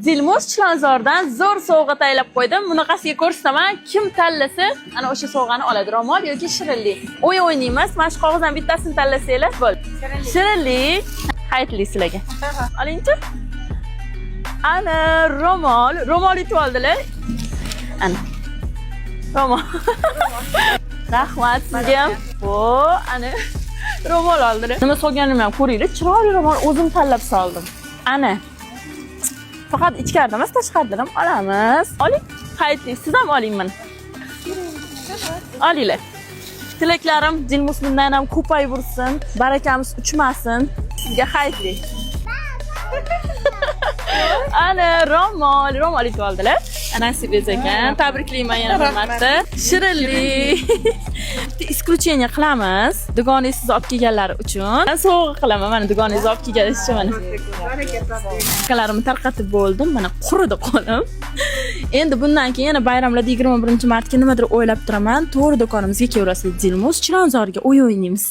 Dilmuz Chilonzordan zo'r sovg'a tayyorlab qo'ydim. Bunaqasiga ko'rsataman. Kim tanlasa, ana o'sha sovg'ani oladi. Ro'mol yoki shirinlik. O'ynaymiz. Mana shu qog'ozdan bittasini tanlasanglar, bo'l. Shirinlik. Xayrli sizlarga. Oling-chi. Ana ro'mol yutib oldilar. Ana. Ro'mol. Rahmat sizga ham. Ana ro'mol oldilar. Nima solganimni ham ko'ringlar. Chiroyli ro'mol o'zim tanlab soldim. Ana. Faqat ichkarida emas, tashqarida ham olamiz. Oling. Xayrli, siz ham oling mana. Olinglar. Tilaklarim Dilmuz bundan ham ko'payib yursin, barakamiz uchmasin. Sizga xayrli. Ana ro'mol yutib oldilar. Nasib ekan. Tabriklayman yana bir marta. Shirinlik. Исключение qilamiz. Dugonangizni olib kelganlar uchun. Men sovg'a qilaman. Mana dugonangizni olib kelganish uchun mana. Qalarimni tarqatib bo'ldim. Mana quridi qo'lim. Endi bundan keyin yana bayramlarda 21-martga nimadir o'ylab turaman. To'g'ri do'konimizga kelaverasiz. Dilmuz Chilonzorga o'ynaymiz.